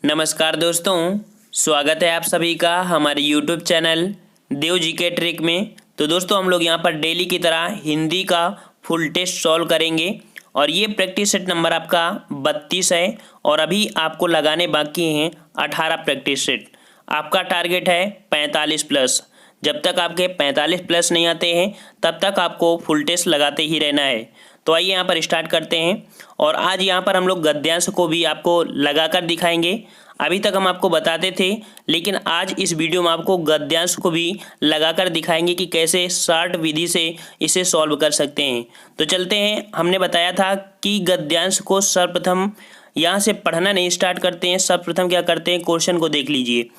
नमस्कार दोस्तों, स्वागत है आप सभी का हमारे YouTube चैनल देव जी के ट्रिक में। तो दोस्तों हम लोग यहाँ पर डेली की तरह हिंदी का फुल टेस्ट सॉल्व करेंगे और ये प्रैक्टिस सेट नंबर आपका 32 है और अभी आपको लगाने बाकी हैं 18 प्रैक्टिस सेट। आपका टारगेट है 45 प्लस। जब तक आपके 45 प्लस नहीं आते हैं तब तक आपको फुल टेस्ट लगाते ही रहना है। तो आइए यहाँ पर स्टार्ट करते हैं और आज यहाँ पर हम लोग गद्यांश को भी आपको लगाकर दिखाएंगे। अभी तक हम आपको बताते थे, लेकिन आज इस वीडियो में आपको गद्यांश को भी लगाकर दिखाएंगे कि कैसे शॉर्ट विधि से इसे सॉल्व कर सकते हैं। तो चलते हैं। हमने बताया था कि गद्यांश को सर्वप्रथम यहाँ से पढ़ना नहीं स्टार्ट करते हैं। सर्वप्रथम क्या करते हैं, क्वेश्चन को देख लीजिए,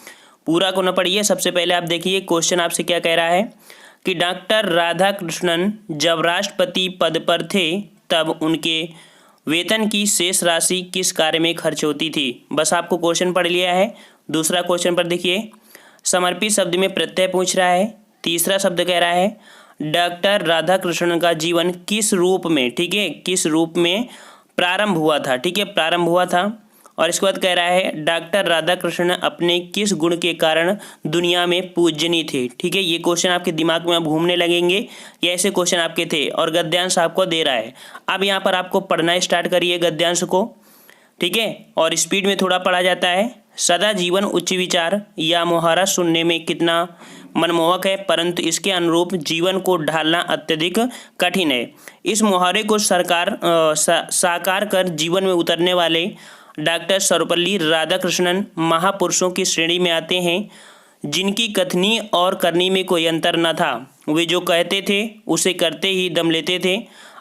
पूरा को न पढ़िए। सबसे पहले आप देखिए क्वेश्चन आपसे क्या कह रहा है कि डॉक्टर राधाकृष्णन जब राष्ट्रपति पद पर थे तब उनके वेतन की शेष राशि किस कार्य में खर्च होती थी। बस आपको क्वेश्चन पढ़ लिया है। दूसरा क्वेश्चन पर देखिए, समर्पित शब्द में प्रत्यय पूछ रहा है। तीसरा शब्द कह रहा है डॉक्टर राधाकृष्णन का जीवन किस रूप में, ठीक है, किस रूप में प्रारंभ हुआ था, ठीक है, प्रारंभ हुआ था। और इसके बाद कह रहा है डॉक्टर राधाकृष्णन अपने किस गुण के कारण दुनिया में पूजनीय थे। ठीक है, ये क्वेश्चन आपके दिमाग में अब घूमने लगेंगे। ये ऐसे क्वेश्चन आपके थे और गद्यांश आपको दे रहा है। अब यहाँ पर आपको पढ़ना स्टार्ट करिए गद्यांश को, ठीक है, और स्पीड में थोड़ा पढ़ा जाता है। सदा जीवन उच्च विचार या मुहावरा सुनने में कितना मनमोहक है, परंतु इसके अनुरूप जीवन को ढालना अत्यधिक कठिन है। इस मुहावरे को साकार कर जीवन में उतरने वाले डॉक्टर सर्वपल्ली राधाकृष्णन महापुरुषों की श्रेणी में आते हैं, जिनकी कथनी और करनी में कोई अंतर न था। वे जो कहते थे उसे करते ही दम लेते थे।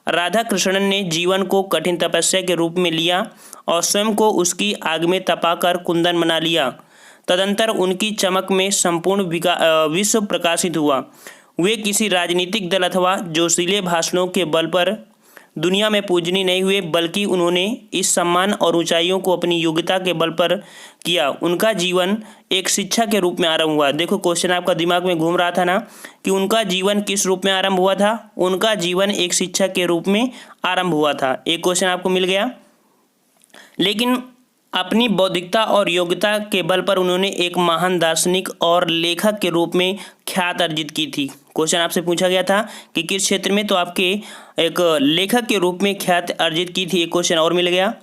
राधाकृष्णन ने जीवन को कठिन तपस्या के रूप में लिया और स्वयं को उसकी आग में तपाकर कुंदन बना लिया। तदंतर उनकी चमक में संपूर्ण विश्व प्रकाशित हुआ। वे किसी राजनीतिक दल अथवा जोशीले भाषणों के बल पर दुनिया में पूजनीय नहीं हुए, बल्कि उन्होंने इस सम्मान और ऊंचाइयों को अपनी योग्यता के बल पर किया। उनका जीवन एक शिक्षा के रूप में आरंभ हुआ। देखो क्वेश्चन आपका दिमाग में घूम रहा था ना कि उनका जीवन किस रूप में आरंभ हुआ था। उनका जीवन एक शिक्षा के रूप में आरंभ हुआ था। एक क्वेश्चन आपको मिल गया। लेकिन अपनी बौद्धिकता और योग्यता के बल पर उन्होंने एक महान दार्शनिक और लेखक के रूप में ख्याति अर्जित की थी। क्वेश्चन आपसे पूछा गया था कि किस क्षेत्र में, तो आपके एक लेखक के रूप में ख्याति अर्जित की थी। एक क्वेश्चन और मिल गया।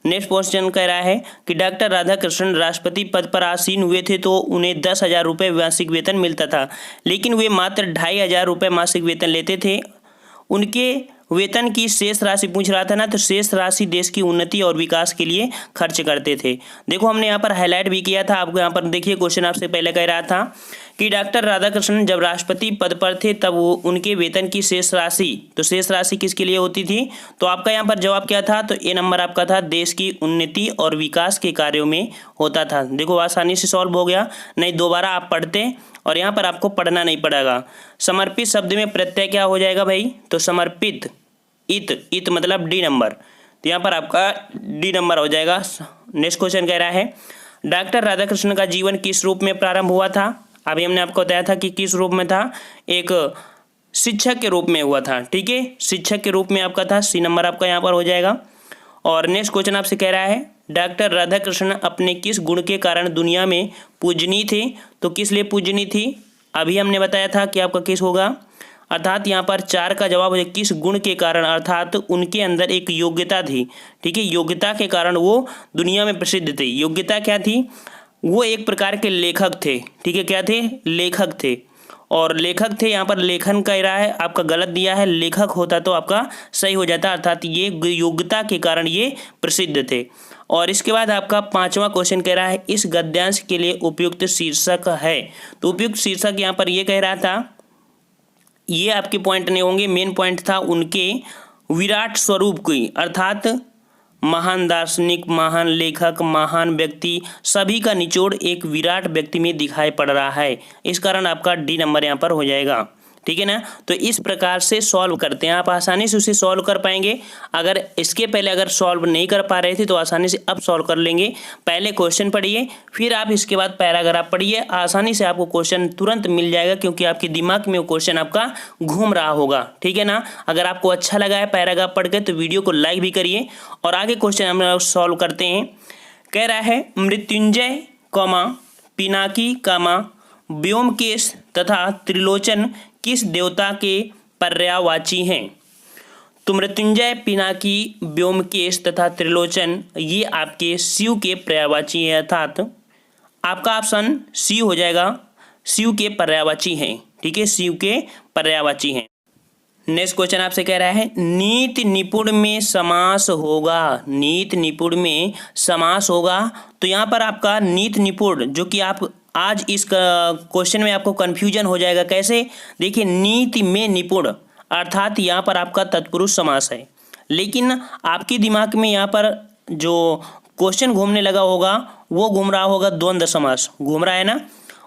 नेक्स्ट क्वेश्चन कह रहा है कि डॉक्टर राधाकृष्णन राष्ट्रपति पद पर आसीन हुए थे तो उन्हें 10,000 रुपये मासिक वेतन मिलता था, लेकिन वे मात्र 2,500 रुपये मासिक वेतन लेते थे। उनके वेतन की शेष राशि पूछ रहा था ना, तो शेष राशि देश की उन्नति और विकास के लिए खर्च करते थे। देखो हमने यहाँ पर हाईलाइट भी किया था आपको। यहाँ पर देखिए क्वेश्चन आपसे पहले कह रहा था कि डॉक्टर राधाकृष्णन जब राष्ट्रपति पद पर थे तब वो उनके वेतन की शेष राशि, तो शेष राशि किसके लिए होती थी, तो आपका यहाँ पर जवाब क्या था, तो ए नंबर आपका था देश की उन्नति और विकास के कार्यों में होता था। देखो आसानी से सॉल्व हो गया। नहीं दोबारा आप पढ़ते और यहाँ पर आपको पढ़ना नहीं पड़ेगा। समर्पित शब्द में प्रत्यय क्या हो जाएगा भाई, तो समर्पित इत मतलब डी नंबर, तो यहाँ पर आपका डी नंबर हो जाएगा। नेक्स्ट क्वेश्चन कह रहा है डॉक्टर राधाकृष्णन का जीवन किस रूप में प्रारंभ हुआ था। अभी हमने आपको बताया था कि किस रूप में था, एक शिक्षक के रूप में हुआ था। ठीक है, शिक्षक के रूप में आपका था, सी नंबर आपका यहाँ पर हो जाएगा। और नेक्स्ट क्वेश्चन आपसे कह रहा है डॉक्टर राधाकृष्णन अपने किस गुण के कारण दुनिया में पूजनीय थे, तो किस लिए पूजनीय थी, अभी हमने बताया था कि आपका किस होगा, अर्थात यहाँ पर 4 का जवाब है किस गुण के कारण, अर्थात उनके अंदर एक योग्यता थी। ठीक है, योग्यता के कारण वो दुनिया में प्रसिद्ध थे। योग्यता क्या थी, वो एक प्रकार के लेखक थे। ठीक है, क्या थे, लेखक थे। और लेखक थे, यहाँ पर लेखन कह रहा है, आपका गलत दिया है, लेखक होता तो आपका सही हो जाता, अर्थात ये योग्यता के कारण ये प्रसिद्ध थे। और इसके बाद आपका 5वां क्वेश्चन कह रहा है इस गद्यांश के लिए उपयुक्त शीर्षक है, तो उपयुक्त शीर्षक यहाँ पर ये कह रहा था, ये आपके पॉइंट नहीं होंगे, मेन पॉइंट था उनके विराट स्वरूप की, अर्थात महान दार्शनिक, महान लेखक, महान व्यक्ति, सभी का निचोड़ एक विराट व्यक्ति में दिखाई पड़ रहा है। इस कारण आपका डी नंबर यहाँ पर हो जाएगा। ठीक है ना, तो इस प्रकार से सॉल्व करते हैं, आप आसानी से उसे सॉल्व कर पाएंगे। अगर इसके पहले अगर सॉल्व नहीं कर पा रहे थे तो आसानी से अब सॉल्व कर लेंगे। पहले क्वेश्चन पढ़िए, फिर आप इसके बाद पैराग्राफ पढ़िए, आसानी से आपको क्वेश्चन तुरंत मिल जाएगा, क्योंकि आपके दिमाग में वो क्वेश्चन आपका घूम रहा होगा। ठीक है ना, अगर आपको अच्छा लगा है पैराग्राफ पढ़ के तो वीडियो को लाइक भी करिए। और आगे क्वेश्चन हम लोग सॉल्व करते हैं कह रहा है मृत्युंजय कौमा पिनाकी कामा व्योमकेश तथा त्रिलोचन किस देवता के पर्यायवाची हैं। तो मृत्युंजय, पिनाकी, व्योमकेश तथा त्रिलोचन ये आपके शिव के पर्यायवाची हैं, अर्थात आपका ऑप्शन सी हो जाएगा, शिव के पर्यायवाची हैं। ठीक है, शिव के पर्यायवाची हैं। नेक्स्ट क्वेश्चन आपसे कह रहा है नीति निपुण में समास होगा। नीति निपुण में समास होगा, तो यहाँ पर आपका नीति निपुण, जो कि आप आज इस क्वेश्चन में आपको कंफ्यूजन हो जाएगा कैसे। देखिए, नीति में निपुण अर्थात यहाँ पर आपका तत्पुरुष समास है, लेकिन आपके दिमाग में यहाँ पर जो क्वेश्चन घूमने लगा होगा वो घूम रहा होगा द्वंद्व समास। घूम रहा है ना,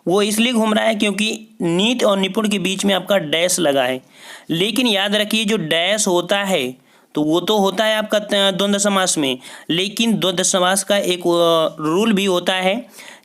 वो इसलिए घूम रहा है क्योंकि नीति और निपुण के बीच में आपका डैश लगा है। लेकिन याद रखिए, जो डैश होता है तो वो तो होता है आपका द्वंद्व समास में, लेकिन द्वंद्व समास का एक रूल भी होता है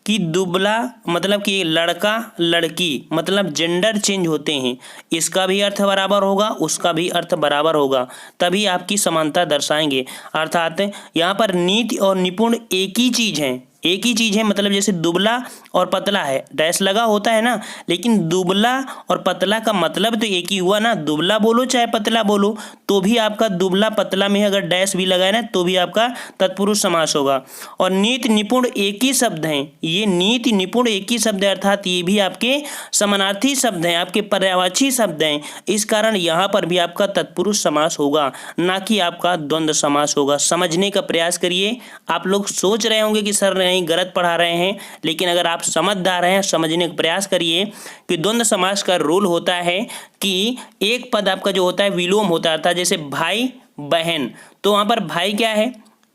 कि दुबला मतलब कि लड़का लड़की मतलब जेंडर चेंज होते हैं, इसका भी अर्थ बराबर होगा, उसका भी अर्थ बराबर होगा, तभी आपकी समानता दर्शाएंगे। अर्थात यहाँ पर नीति और निपुण एक ही चीज़ है, एक ही चीज़ है। मतलब जैसे दुबला और पतला है, डैश लगा होता है ना, लेकिन दुबला और पतला का मतलब तो एक ही हुआ ना। दुबला बोलो चाहे पतला बोलो, तो भी आपका दुबला पतला में अगर डैश भी लगाए ना तो भी आपका तत्पुरुष समास होगा। और नीति निपुण एक ही शब्द हैं, ये नीति निपुण एक ही शब्द है, अर्थात ये भी आपके समानार्थी शब्द हैं, आपके पर्यायवाची शब्द हैं। इस कारण यहाँ पर भी आपका तत्पुरुष समास होगा, ना कि आपका द्वंद्व समास होगा। समझने का प्रयास करिए। आप लोग सोच रहे होंगे कि सर नहीं गलत पढ़ा रहे हैं, लेकिन अगर आप समझदार हैं, समझने का प्रयास करिए कि द्वंद्व समास का रूल होता है कि एक पद आपका जो होता है विलोम होता है। जैसे भाई बहन, तो वहाँ पर भाई क्या है,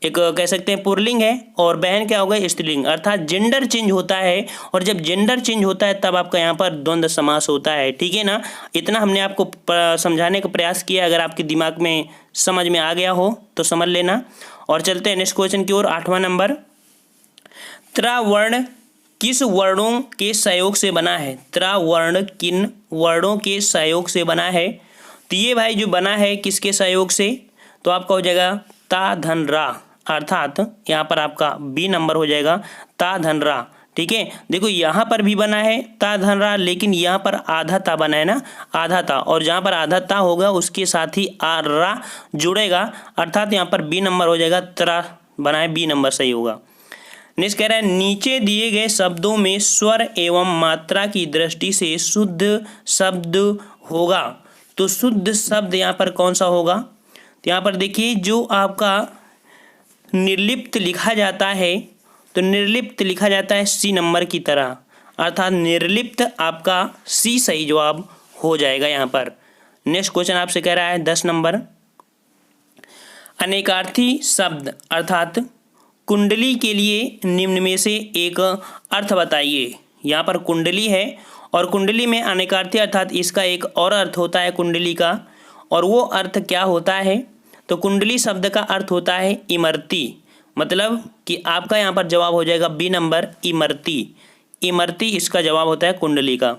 एक कह सकते हैं पुल्लिंग है, और बहन क्या होगा, स्त्रीलिंग, अर्थात जेंडर चेंज होता है। और जब जेंडर चेंज होता है तब आपका यहाँ पर द्वंद्व समास होता है। ठीक है ना, इतना हमने आपको समझाने का प्रयास किया। अगर आपके दिमाग में समझ में आ गया हो तो समझ लेना। और चलते हैं नेक्स्ट क्वेश्चन की ओर। 8वां नंबर, त्रावर्ण किस वर्णों के सहयोग से बना है। त्रावर्ण किन वर्णों के सहयोग से बना है। तो ये भाई जो बना है किसके सहयोग से, तो आपका हो जाएगा ता धन रा, अर्थात यहाँ पर आपका बी नंबर हो जाएगा ता धन रा। ठीक है, देखो यहाँ पर भी बना है ता धन रा, लेकिन यहाँ पर आधा ता बना है ना, आधा ता, और जहाँ पर आधा ता होगा उसके साथ ही आ रा जुड़ेगा, अर्थात यहाँ पर बी नंबर हो जाएगा, त्रा बना है, बी नंबर सही होगा। नेक्स्ट कह रहा है नीचे दिए गए शब्दों में स्वर एवं मात्रा की दृष्टि से शुद्ध शब्द होगा। तो शुद्ध शब्द यहाँ पर कौन सा होगा, तो यहाँ पर देखिए जो आपका निर्लिप्त लिखा जाता है, तो निर्लिप्त लिखा जाता है सी नंबर की तरह, अर्थात निर्लिप्त आपका सी सही जवाब हो जाएगा यहाँ पर। नेक्स्ट क्वेश्चन आपसे कह रहा है 10 नंबर, अनेकार्थी शब्द अर्थात कुंडली के लिए निम्न में से एक अर्थ बताइए। यहाँ पर कुंडली है और कुंडली में अनेकार्थी अर्थात इसका एक और अर्थ होता है कुंडली का, और वो अर्थ क्या होता है, तो कुंडली शब्द का अर्थ होता है इमरती, मतलब कि आपका यहाँ पर जवाब हो जाएगा बी नंबर इमरती। इमरती इसका जवाब होता है कुंडली का।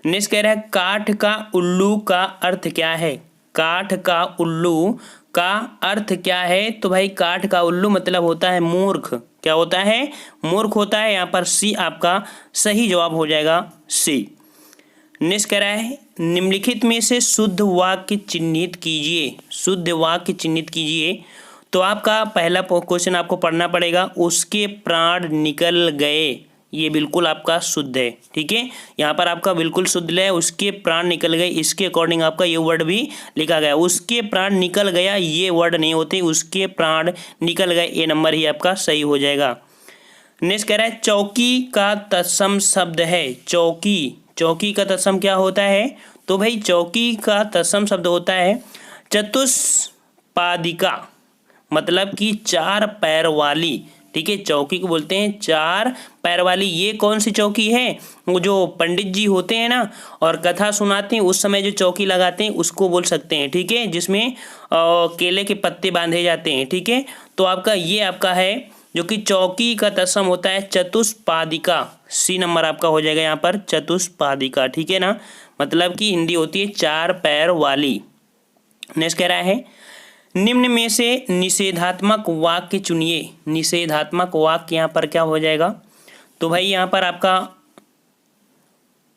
नेक्स्ट कह रहा है काठ का उल्लू का अर्थ क्या है। काठ का उल्लू का अर्थ क्या है, तो भाई काठ का उल्लू मतलब होता है मूर्ख। क्या होता है, मूर्ख होता है। यहाँ पर सी आपका सही जवाब हो जाएगा, सी। नेक्स्ट कह रहा है निम्नलिखित में से शुद्ध वाक्य चिन्हित कीजिए। शुद्ध वाक्य चिन्हित कीजिए, तो आपका पहला क्वेश्चन आपको पढ़ना पड़ेगा, उसके प्राण निकल गए। ये बिल्कुल आपका शुद्ध है। ठीक है, यहाँ पर आपका बिल्कुल शुद्ध है, उसके प्राण निकल गए, इसके अकॉर्डिंग आपका ये वर्ड भी लिखा गया। उसके प्राण निकल गया ये वर्ड नहीं होते, उसके प्राण निकल गए, ये नंबर ही आपका सही हो जाएगा। नेक्स्ट कह रहा है चौकी का तत्सम शब्द है। चौकी, चौकी का तत्सम क्या होता है, तो भाई चौकी का तत्सम शब्द होता है चतुष्पादिका, मतलब कि 4 पैर वाली। ठीक है, चौकी को बोलते हैं 4 पैर वाली। ये कौन सी चौकी है, वो जो पंडित जी होते हैं ना और कथा सुनाते हैं उस समय जो चौकी लगाते हैं उसको बोल सकते हैं। ठीक है, जिसमें केले के पत्ते बांधे जाते हैं। ठीक है, तो आपका ये आपका है जो कि चौकी का तत्सम होता है चतुष्पादिका। सी नंबर आपका हो जाएगा यहाँ पर चतुष्पादिका। ठीक है ना, मतलब कि हिंदी होती है 4 पैर वाली। नेक्स्ट कह रहा है निम्न में से निषेधात्मक वाक्य चुनिए। निषेधात्मक वाक्य यहाँ पर क्या हो जाएगा? तो भाई यहाँ पर आपका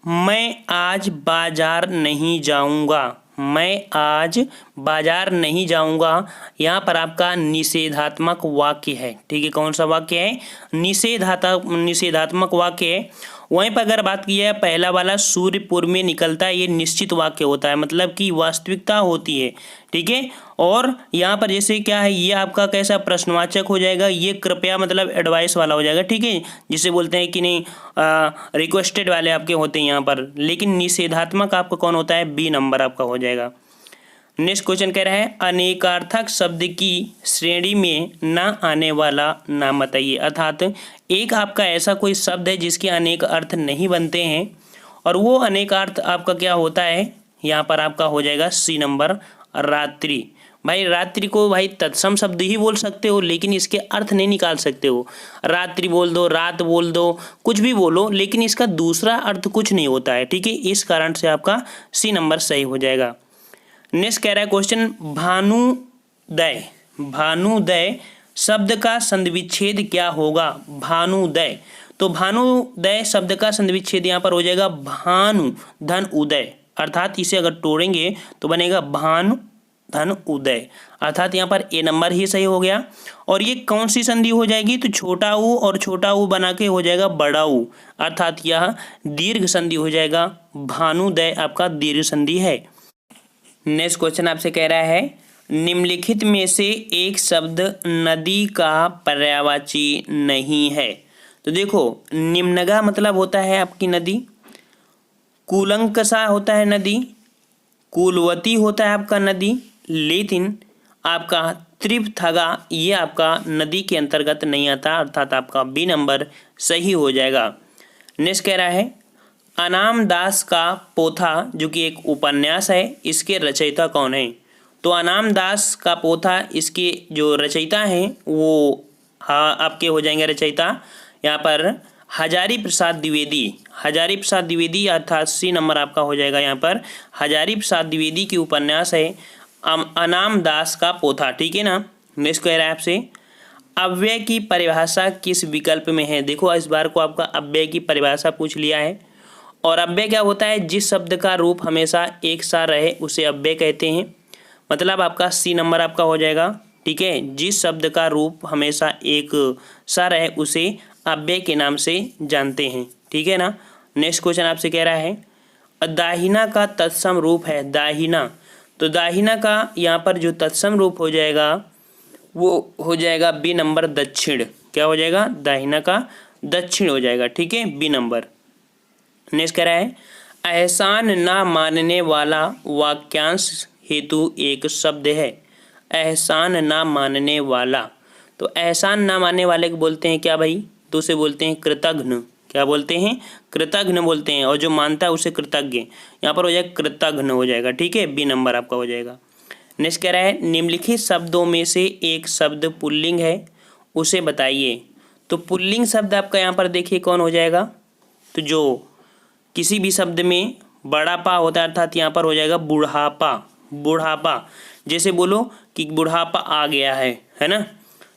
मैं आज बाजार नहीं जाऊंगा, मैं आज बाजार नहीं जाऊंगा, यहाँ पर आपका निषेधात्मक वाक्य है। ठीक है, कौन सा वाक्य है? निषेधात्मक वाक्य है। वहीं पर अगर बात की जाए पहला वाला सूर्य पूर्व में निकलता है, ये निश्चित वाक्य होता है, मतलब कि वास्तविकता होती है। ठीक है, और यहाँ पर जैसे क्या है, ये आपका कैसा प्रश्नवाचक हो जाएगा, ये कृपया मतलब एडवाइस वाला हो जाएगा। ठीक है, जिसे बोलते हैं कि नहीं रिक्वेस्टेड वाले आपके होते हैं यहाँ पर। लेकिन निषेधात्मक आपका कौन होता है? बी नंबर आपका हो जाएगा। नेक्स्ट क्वेश्चन कह रहा है अनेकार्थक शब्द की श्रेणी में न आने वाला नाम बताइए। अर्थात एक आपका ऐसा कोई शब्द है जिसके अनेक अर्थ नहीं बनते हैं, और वो अनेक अर्थ आपका क्या होता है? यहाँ पर आपका हो जाएगा सी नंबर, रात्रि। भाई रात्रि को भाई तत्सम शब्द ही बोल सकते हो, लेकिन इसके अर्थ नहीं निकाल सकते हो। रात्रि बोल दो, रात बोल दो, कुछ भी बोलो, लेकिन इसका दूसरा अर्थ कुछ नहीं होता है। ठीक है, इस कारण से आपका सी नंबर सही हो जाएगा। नेक्स्ट कह रहा है क्वेश्चन भानुदय। भानुदय शब्द का संधिविच्छेद क्या होगा? भानुदय, तो भानुदय शब्द का संधिविच्छेद यहाँ पर हो जाएगा भानु धन उदय। अर्थात इसे अगर तोड़ेंगे तो बनेगा भानु धन उदय। अर्थात यहाँ पर ए नंबर ही सही हो गया। और ये कौन सी संधि हो जाएगी? तो छोटा ऊ और छोटा ऊ बना के हो जाएगा बड़ा ऊ। अर्थात यह दीर्घ संधि हो जाएगा। भानुदय आपका दीर्घ संधि है। नेक्स्ट क्वेश्चन आपसे कह रहा है निम्नलिखित में से एक शब्द नदी का पर्यायवाची नहीं है। तो देखो, निम्नगा मतलब होता है आपकी नदी, कूलंकसा होता है नदी, कूलवती होता है आपका नदी, लेकिन आपका त्रिपथगा ये आपका नदी के अंतर्गत नहीं आता। अर्थात आपका बी नंबर सही हो जाएगा। नेक्स्ट कह रहा है अनाम दास का पोथा, जो कि एक उपन्यास है, इसके रचयिता कौन है? तो अनाम दास का पोथा, इसके जो रचयिता हैं वो आपके हो जाएंगे रचयिता यहाँ पर हजारी प्रसाद द्विवेदी। हजारी प्रसाद द्विवेदी अर्थात सी नंबर आपका हो जाएगा यहाँ पर। हजारी प्रसाद द्विवेदी की उपन्यास है अनाम दास का पोथा। ठीक है ना। नेक्स्ट कह रहा है आपसे अव्यय की परिभाषा किस विकल्प में है? देखो, इस बार को आपका अव्यय की परिभाषा पूछ लिया है। और अव्यय क्या होता है? जिस शब्द का रूप हमेशा एक सा रहे उसे अव्यय कहते हैं। मतलब आपका सी नंबर आपका हो जाएगा। ठीक है, जिस शब्द का रूप हमेशा एक सा रहे उसे अव्यय के नाम से जानते हैं। ठीक है ना। नेक्स्ट क्वेश्चन आपसे कह रहा है दाहिना का तत्सम रूप है। दाहिना, तो दाहिना का यहाँ पर जो तत्सम रूप हो जाएगा वो हो जाएगा बी नंबर दक्षिण। क्या हो जाएगा? दाहिना का दक्षिण हो जाएगा। ठीक है, बी नंबर। नेक्स्ट कह रहा है एहसान ना मानने वाला वाक्यांश हेतु एक शब्द है। एहसान ना मानने वाला, तो एहसान ना मानने वाले को बोलते हैं क्या भाई? तो उसे बोलते हैं कृतघ्न। क्या बोलते हैं? कृतघ्न बोलते हैं। और जो मानता है उसे कृतज्ञ। यहाँ पर हो जाएगा कृतघ्न हो जाएगा। ठीक है, बी नंबर आपका हो जाएगा। नेक्स्ट कह रहा है निम्नलिखित शब्दों में से एक शब्द पुल्लिंग है, उसे बताइए। तो पुल्लिंग शब्द आपका यहाँ पर देखिए कौन हो जाएगा? तो जो किसी भी शब्द में बड़ा पा होता है, अर्थात यहाँ पर हो जाएगा बुढ़ापा। बुढ़ापा, जैसे बोलो कि बुढ़ापा आ गया है ना।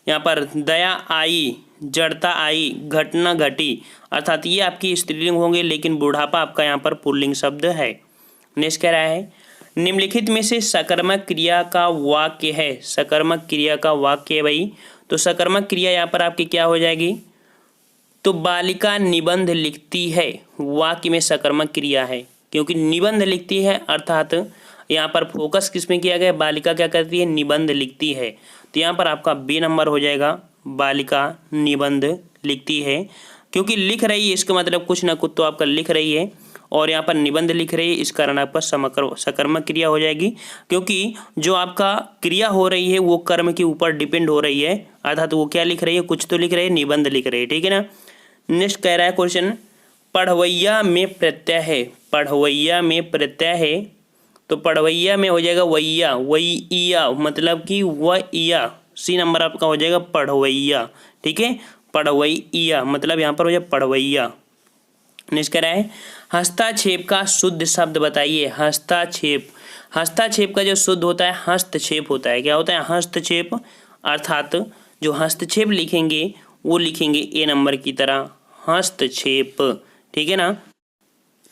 यहाँ पर दया आई, जड़ता आई, घटना घटी, अर्थात ये आपकी स्त्रीलिंग होंगे, लेकिन बुढ़ापा आपका यहाँ पर पुल्लिंग शब्द है। नेक्स्ट कह रहा है निम्नलिखित में से सकर्मक क्रिया का वाक्य है। सकर्मक क्रिया का वाक्य है भाई। तो सकर्मक क्रिया यहाँ पर आपकी क्या हो जाएगी? तो बालिका निबंध लिखती है, वाक्य में सकर्मक क्रिया है, क्योंकि निबंध लिखती है। अर्थात यहाँ पर फोकस किस में किया गया? बालिका क्या करती है? निबंध लिखती है। तो यहाँ पर आपका बी नंबर हो जाएगा। बालिका निबंध लिखती है, क्योंकि लिख रही है इसका मतलब कुछ ना कुछ तो आपका लिख रही है, और यहाँ पर निबंध लिख रही है, इस कारण आपका सकर्मक क्रिया हो जाएगी। क्योंकि जो आपका क्रिया हो रही है वो कर्म के ऊपर डिपेंड हो रही है, अर्थात वो क्या लिख रही है? कुछ तो लिख रही है, निबंध लिख रही है। ठीक है ना। नेक्स्ट कह रहा है क्वेश्चन पढ़वैया में प्रत्यय है। पढ़वैया में प्रत्यय है, तो पढ़वैया में हो जाएगा वैया, वैया मतलब कि वैया। सी नंबर आपका हो जाएगा पढ़वैया। ठीक है, पढ़वैया मतलब यहाँ पर हो जाए पढ़वैया। नेक्स्ट कह रहा है हस्ताक्षेप का शुद्ध शब्द बताइए। हस्ताक्षेप, हस्तक्षेप का जो शुद्ध होता है हस्तक्षेप होता है। क्या होता है? हस्तक्षेप, अर्थात जो हस्तक्षेप लिखेंगे वो लिखेंगे ए नंबर की तरह, हस्तक्षेप। ठीक है ना।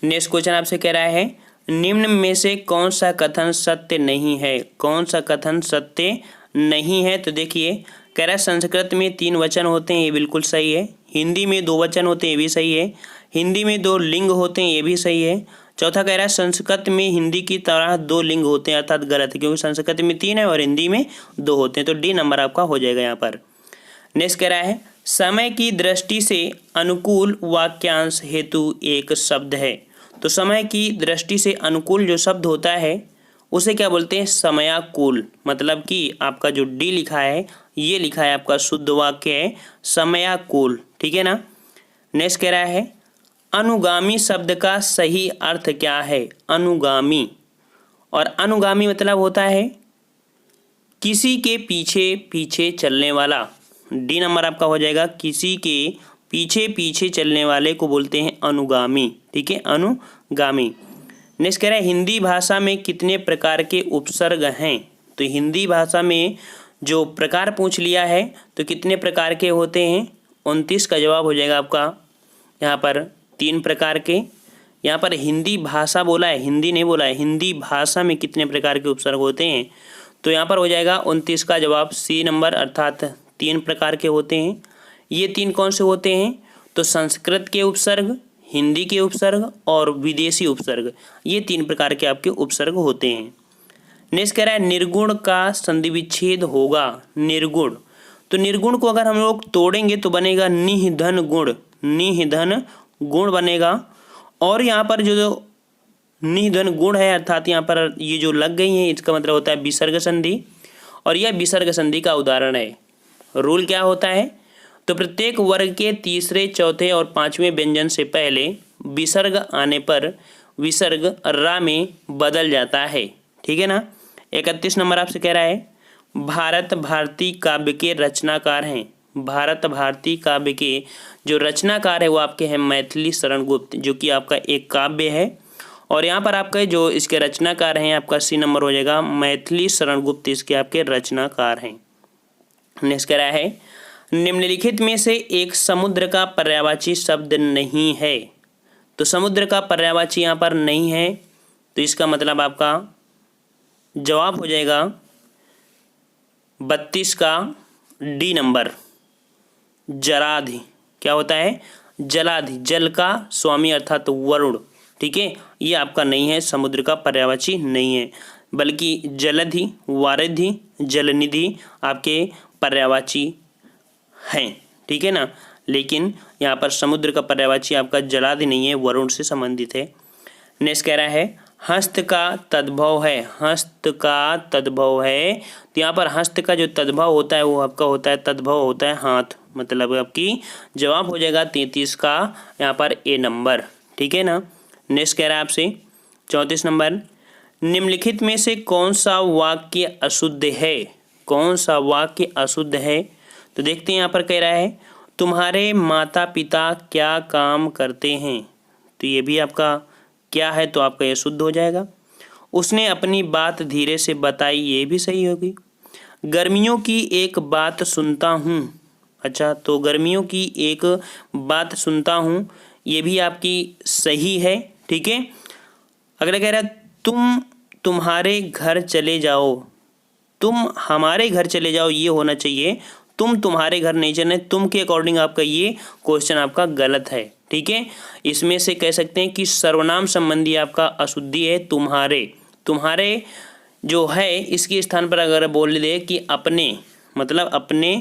नेक्स्ट क्वेश्चन आपसे कह रहा है निम्न में से कौन सा कथन सत्य नहीं है? कौन सा कथन सत्य नहीं है? तो देखिए कह रहा है संस्कृत में 3 वचन होते हैं, ये बिल्कुल सही है। हिंदी में 2 वचन होते हैं, ये भी सही है। हिंदी में 2 लिंग होते हैं, ये भी सही है। चौथा कह रहा है संस्कृत में हिंदी की तरह 2 लिंग होते हैं, अर्थात गलत है, क्योंकि संस्कृत में 3 है और हिंदी में 2 होते हैं। तो डी नंबर आपका हो जाएगा यहाँ पर। नेक्स्ट कह रहा है समय की दृष्टि से अनुकूल वाक्यांश हेतु एक शब्द है। तो समय की दृष्टि से अनुकूल जो शब्द होता है उसे क्या बोलते हैं? समयाकुल। मतलब कि आपका जो डी लिखा है ये लिखा है आपका शुद्ध वाक्य है समयाकुल। ठीक है ना। नेक्स्ट कह रहा है अनुगामी शब्द का सही अर्थ क्या है? अनुगामी, और अनुगामी मतलब होता है किसी के पीछे पीछे चलने वाला। डी नंबर आपका हो जाएगा। किसी के पीछे पीछे चलने वाले को बोलते हैं अनुगामी। ठीक है, अनुगामी। नेक्स्ट कह रहा है हिंदी भाषा में कितने प्रकार के उपसर्ग हैं? तो हिंदी भाषा में जो प्रकार पूछ लिया है तो कितने प्रकार के होते हैं? 29 का जवाब हो जाएगा आपका यहाँ पर 3 प्रकार के। यहाँ पर हिंदी भाषा बोला है, हिंदी नहीं बोला है। हिंदी भाषा में कितने प्रकार के उपसर्ग होते हैं? तो यहाँ पर हो जाएगा 29 का जवाब सी नंबर, अर्थात 3 प्रकार के होते हैं। ये 3 कौन से होते हैं? तो संस्कृत के उपसर्ग, हिंदी के उपसर्ग और विदेशी उपसर्ग, ये 3 प्रकार के आपके उपसर्ग होते हैं। नेक्स्ट कह रहा है निर्गुण का संधि विच्छेद होगा। निर्गुण, तो निर्गुण को अगर हम लोग तोड़ेंगे तो बनेगा निधन गुण, निधन गुण बनेगा। और यहाँ पर जो निधन गुण है अर्थात यहाँ पर ये जो लग गई है इसका मतलब होता है विसर्ग संधि, और यह विसर्ग संधि का उदाहरण है। रूल क्या होता है? तो प्रत्येक वर्ग के तीसरे, चौथे और 5वें व्यंजन से पहले विसर्ग आने पर विसर्ग रा में बदल जाता है। ठीक है ना। 31 नंबर आपसे कह रहा है भारत भारती काव्य के रचनाकार हैं। भारत भारती काव्य के जो रचनाकार है वो आपके हैं मैथिली शरण गुप्त, जो कि आपका एक काव्य है। और यहाँ पर आपके जो इसके रचनाकार हैं आपका सी नंबर हो जाएगा। मैथिली शरण गुप्त इसके आपके रचनाकार हैं। नेक्स्ट कह रहा है निम्नलिखित में से एक समुद्र का पर्यायवाची शब्द नहीं है। तो समुद्र का पर्यायवाची यहाँ पर नहीं है, तो इसका मतलब आपका जवाब हो जाएगा 32 का डी नंबर, जलाधि। क्या होता है? जलाधि, जल का स्वामी अर्थात वरुण। ठीक है, ये आपका नहीं है, समुद्र का पर्यायवाची नहीं है, बल्कि जलधि, वारिधि, जलनिधि आपके पर्यायवाची हैं। ठीक है ना। लेकिन यहाँ पर समुद्र का पर्यायवाची आपका जलाधि नहीं है, वरुण से संबंधित है। नेक्स्ट कह रहा है हस्त का तद्भव है। हस्त का तद्भव है, तो यहाँ पर हस्त का जो तद्भव होता है वो आपका होता है तद्भव होता है हाथ, मतलब आपकी जवाब हो जाएगा 33 का यहाँ पर ए नंबर। ठीक है ना। नेक्स्ट कह रहा है आपसे 34 नंबर निम्नलिखित में से कौन सा वाक्य अशुद्ध है? कौन सा वाक्य अशुद्ध है? तो देखते हैं यहाँ पर कह रहा है तुम्हारे माता पिता क्या काम करते हैं। तो ये भी आपका क्या है? तो आपका ये शुद्ध हो जाएगा। उसने अपनी बात धीरे से बताई, ये भी सही होगी। गर्मियों की एक बात सुनता हूँ। अच्छा, तो गर्मियों की एक बात सुनता हूँ, ये भी आपकी सही है। ठीक है। अगला कह रहा है तुम तुम्हारे घर चले जाओ। तुम हमारे घर चले जाओ, ये होना चाहिए। तुम तुम्हारे घर नहीं चलने, तुम के अकॉर्डिंग आपका ये क्वेश्चन आपका गलत है। ठीक है। इसमें से कह सकते हैं कि सर्वनाम संबंधी आपका अशुद्धि है तुम्हारे। तुम्हारे जो है इसके स्थान पर अगर बोल दे कि अपने, मतलब अपने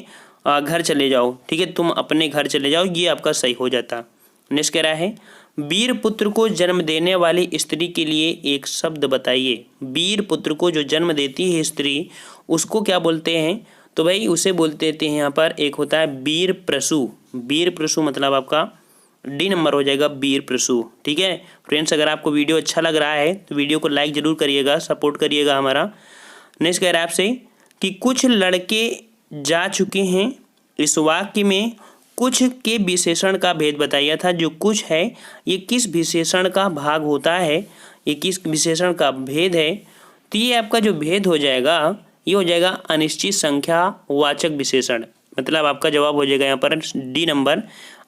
घर चले जाओ। ठीक है, तुम अपने घर चले जाओ, ये आपका सही हो जाता। नेक्स्ट कह रहा है वीर पुत्र को जन्म देने वाली स्त्री के लिए एक शब्द बताइए। वीर पुत्र को जो जन्म देती है स्त्री, उसको क्या बोलते हैं? तो भाई उसे बोलते हैं यहाँ पर एक होता है वीर प्रसू। वीर प्रसू मतलब आपका डी नंबर हो जाएगा, वीर प्रसू। ठीक है फ्रेंड्स, अगर आपको वीडियो अच्छा लग रहा है तो वीडियो को लाइक जरूर करिएगा, सपोर्ट करिएगा हमारा। नेक्स्ट कह रहा है आपसे कि कुछ लड़के जा चुके हैं। इस वाक्य में कुछ के विशेषण का भेद बताया था। जो कुछ है ये किस विशेषण का भाग होता है, ये किस विशेषण का भेद है? तो ये आपका जो भेद हो जाएगा ये हो जाएगा अनिश्चित संख्या वाचक विशेषण। मतलब आपका जवाब हो जाएगा यहाँ पर डी नंबर,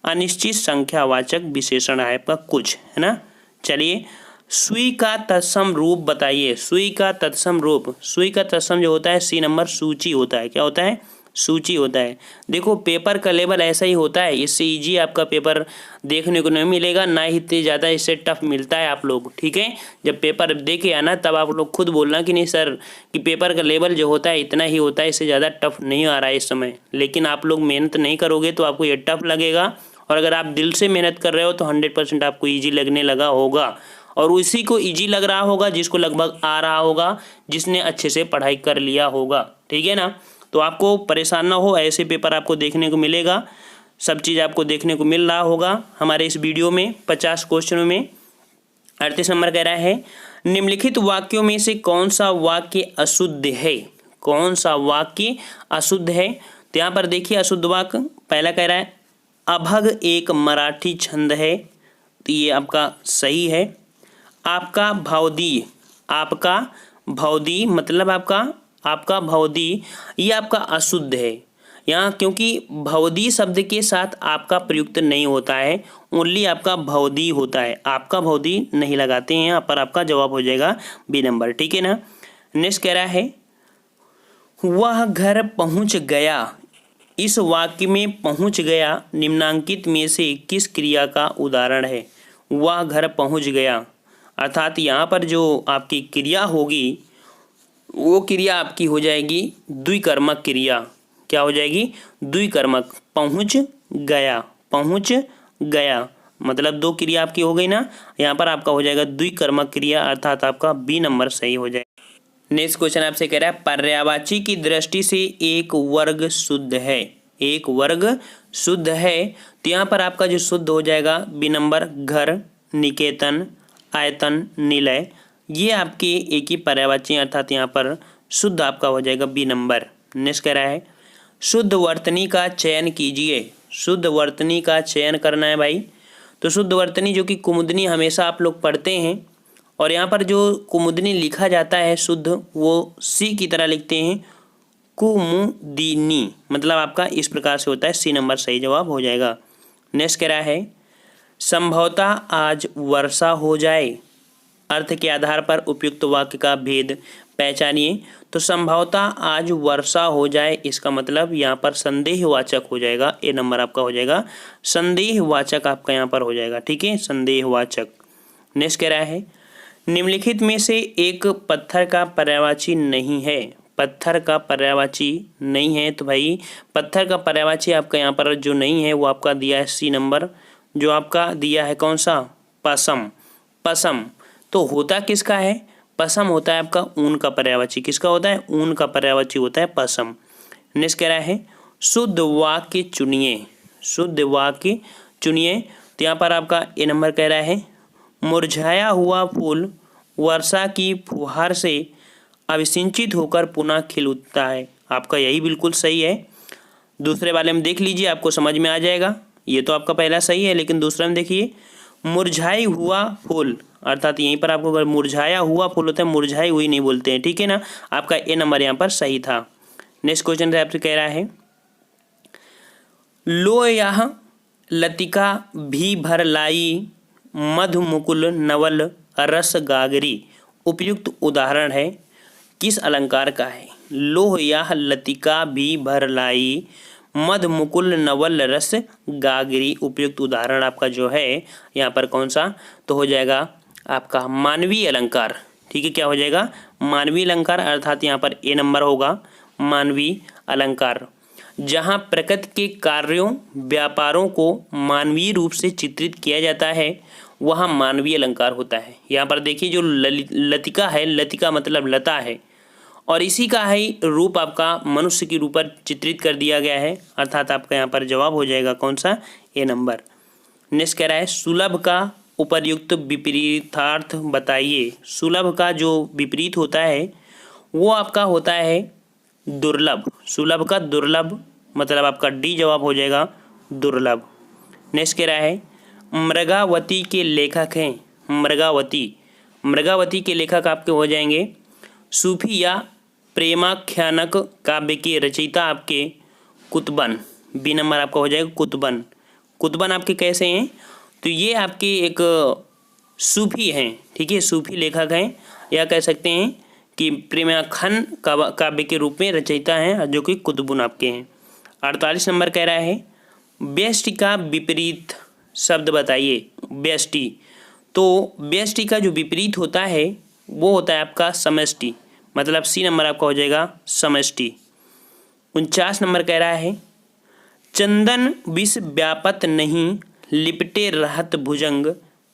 अनिश्चित संख्या वाचक विशेषण है आपका कुछ, है ना। चलिए, सुई का तत्सम रूप बताइए। सुई का तत्सम रूप, सुई का तत्सम जो होता है सी नंबर सूची होता है। क्या होता है? सूची होता है। देखो पेपर का लेवल ऐसा ही होता है, इससे इजी आपका पेपर देखने को नहीं मिलेगा, ना ही इतनी ज़्यादा इससे टफ मिलता है आप लोग, ठीक है। जब पेपर देके आना तब आप लोग खुद बोलना कि नहीं सर कि पेपर का लेवल जो होता है इतना ही होता है, इससे ज़्यादा टफ नहीं आ रहा है इस समय। लेकिन आप लोग मेहनत नहीं करोगे तो आपको ये टफ लगेगा, और अगर आप दिल से मेहनत कर रहे हो तो 100% आपको ईजी लगने लगा होगा। और उसी को ईजी लग रहा होगा जिसको लगभग आ रहा होगा, जिसने अच्छे से पढ़ाई कर लिया होगा, ठीक है ना। तो आपको परेशान ना हो, ऐसे पेपर आपको देखने को मिलेगा, सब चीज़ आपको देखने को मिल रहा होगा हमारे इस वीडियो में 50 क्वेश्चनों में। 38 नंबर कह रहा है, निम्नलिखित वाक्यों में से कौन सा वाक्य अशुद्ध है? कौन सा वाक्य अशुद्ध है? तो यहाँ पर देखिए अशुद्ध वाक्य पहला कह रहा है, अभग एक मराठी छंद है। तो ये आपका सही है। आपका भावदी, आपका भावदी मतलब आपका भावदी, ये आपका अशुद्ध है यहाँ, क्योंकि भवदी शब्द के साथ आपका प्रयुक्त नहीं होता है, ओनली आपका भवदी होता है। आपका भवदी नहीं लगाते हैं यहाँ पर, आपका जवाब हो जाएगा बी नंबर, ठीक है ना। नेक्स्ट कह रहा है, वह घर पहुंच गया। इस वाक्य में पहुंच गया निम्नांकित में से किस क्रिया का उदाहरण है? वह घर पहुंच गया, अर्थात यहाँ पर जो आपकी क्रिया होगी वो क्रिया आपकी हो जाएगी द्विकर्मक क्रिया। क्या हो जाएगी? द्विकर्मक। पहुंच गया, पहुंच गया मतलब दो क्रिया आपकी हो गई ना, यहाँ पर आपका हो जाएगा द्विकर्मक क्रिया, अर्थात आपका बी नंबर सही हो जाएगा। नेक्स्ट क्वेश्चन आपसे कह रहा है, पर्यायवाची की दृष्टि से एक वर्ग शुद्ध है। एक वर्ग शुद्ध है, तो यहाँ पर आपका जो शुद्ध हो जाएगा बी नंबर, घर, निकेतन, आयतन, निलय, ये आपके एक ही पर्यायवाची, अर्थात यहाँ पर शुद्ध आपका हो जाएगा बी नंबर। नेक्स्ट कह रहा है, शुद्ध वर्तनी का चयन कीजिए। शुद्ध वर्तनी का चयन करना है भाई। तो शुद्ध वर्तनी जो कि कुमुदनी हमेशा आप लोग पढ़ते हैं, और यहाँ पर जो कुमुदनी लिखा जाता है शुद्ध, वो सी की तरह लिखते हैं, कुमुदिनी, मतलब आपका इस प्रकार से होता है, सी नंबर सही जवाब हो जाएगा। नेक्स्ट कह रहा है, संभवतः आज वर्षा हो जाए। अर्थ के आधार पर उपयुक्त वाक्य का भेद पहचानिए। तो संभवतः आज वर्षा हो जाए, इसका मतलब यहाँ पर संदेहवाचक हो जाएगा, ए नंबर आपका हो जाएगा, संदेहवाचक आपका यहाँ पर हो जाएगा, ठीक है, संदेहवाचक। नेक्स्ट कह रहा है, निम्नलिखित में से एक पत्थर का पर्यायवाची नहीं है। पत्थर का पर्यायवाची नहीं है, तो भाई पत्थर का पर्यायवाची आपका यहाँ पर जो नहीं है वो आपका दिया है सी नंबर, जो आपका दिया है कौन सा? पशम। पशम तो होता किसका है? पशम होता है आपका ऊन का पर्यायवाची। किसका होता है? ऊन का पर्यायवाची होता है पशम। नेक्स्ट कह रहा है, शुद्ध वाक्य चुनिए। शुद्ध वाक्य चुनिए, तो यहाँ पर आपका ए नंबर कह रहा है, मुरझाया हुआ फूल वर्षा की फुहार से अभिसिंचित होकर पुनः खिल उठता है। आपका यही बिल्कुल सही है। दूसरे वाले में देख लीजिए, आपको समझ में आ जाएगा। ये तो आपका पहला सही है, लेकिन दूसरा में देखिए, मुरझाई हुआ फूल, अर्थात यहीं पर आपको अगर मुरझाया हुआ फूल होता है, मुरझाई हुई नहीं बोलते हैं, ठीक है ना। आपका ए नंबर यहाँ पर सही था। नेक्स्ट क्वेश्चन आपसे कह रहा है, लो यह लतिका भी भर लाई मधु मुकुल नवल रस गागरी उपयुक्त उदाहरण है, किस अलंकार का है? लोह यह लतिका भी भर लाई मध मुकुल नवल रस गागरी उपयुक्त उदाहरण आपका जो है यहाँ पर कौन सा? तो हो जाएगा आपका मानवीय अलंकार, ठीक है। क्या हो जाएगा? मानवीय अलंकार, अर्थात यहाँ पर ए नंबर होगा मानवीय अलंकार। जहाँ प्रकृति के कार्यों व्यापारों को मानवीय रूप से चित्रित किया जाता है वहाँ मानवीय अलंकार होता है। यहाँ पर देखिए जो लतिका है, लतिका मतलब लता है, और इसी का ही रूप आपका मनुष्य के रूप पर चित्रित कर दिया गया है, अर्थात आपका यहाँ पर जवाब हो जाएगा कौन सा? ए नंबर। नेक्स्ट कह रहा है, सुलभ का उपर्युक्त विपरीतार्थ बताइए। सुलभ का जो विपरीत होता है वो आपका होता है दुर्लभ। सुलभ का दुर्लभ मतलब आपका डी जवाब हो जाएगा दुर्लभ। नेक्स्ट कह रहा है, मृगावती के लेखक हैं। मृगावती, मृगावती के लेखक आपके हो जाएंगे सूफी या प्रेमाख्यानक काव्य के रचयिता आपके कुतुबन, बी नंबर आपका हो जाएगा कुतुबन। कुतुबन आपके कैसे हैं, तो ये आपके एक सूफी हैं, ठीक है, सूफी लेखक हैं, या कह सकते हैं कि प्रेमाख्यान काव्य के रूप में रचयिता हैं, जो कि कुतुबन आपके हैं। 48 नंबर कह रहा है व्यष्टि का विपरीत शब्द बताइए। व्यष्टि, तो व्यष्टि का जो विपरीत होता है वो होता है आपका समष्टि, मतलब सी नंबर आपका हो जाएगा समष्टि। 49 नंबर कह रहा है चंदन विष व्यापत नहीं लिपटे रहत भुजंग,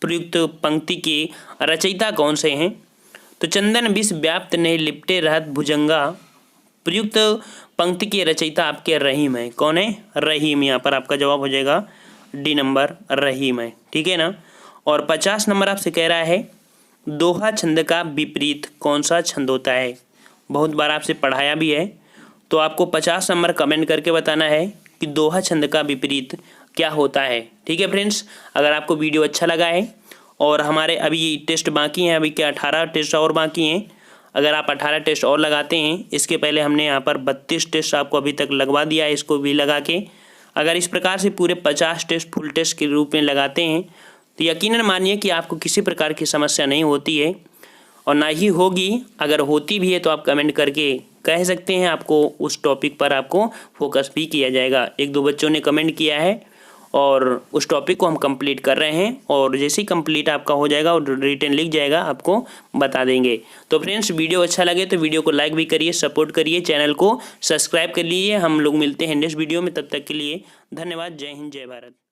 प्रयुक्त पंक्ति के रचयिता कौन से हैं। तो चंदन विष व्याप्त नहीं लिपटे रहत भुजंगा, प्रयुक्त पंक्ति के रचयिता आपके रहीम है। कौन है, रहीम। यहाँ पर आपका जवाब हो जाएगा डी नंबर, रहीम है, ठीक है ना। और 50 नंबर आपसे कह रहा है दोहा छंद का विपरीत कौन सा छंद होता है। बहुत बार आपसे पढ़ाया भी है, तो आपको 50 नंबर कमेंट करके बताना है कि दोहा छंद का विपरीत क्या होता है, ठीक है फ्रेंड्स। अगर आपको वीडियो अच्छा लगा है, और हमारे अभी टेस्ट बाकी हैं, अभी क्या 18 टेस्ट और बाकी हैं। अगर आप 18 टेस्ट और लगाते हैं, इसके पहले हमने यहाँ पर 32 टेस्ट आपको अभी तक लगवा दिया है, इसको भी लगा के अगर इस प्रकार से पूरे 50 टेस्ट फुल टेस्ट के रूप में लगाते हैं तो यकीनन मानिए कि आपको किसी प्रकार की समस्या नहीं होती है, और ना ही होगी। अगर होती भी है तो आप कमेंट करके कह सकते हैं, आपको उस टॉपिक पर आपको फोकस भी किया जाएगा। 1-2 बच्चों ने कमेंट किया है और उस टॉपिक को हम कंप्लीट कर रहे हैं, और जैसे ही कंप्लीट आपका हो जाएगा और रिटन लिख जाएगा आपको बता देंगे। तो फ्रेंड्स वीडियो अच्छा लगे तो वीडियो को लाइक भी करिए, सपोर्ट करिए, चैनल को सब्सक्राइब कर लीजिए। हम लोग मिलते हैं नेक्स्ट वीडियो में, तब तक के लिए धन्यवाद। जय हिंद, जय भारत।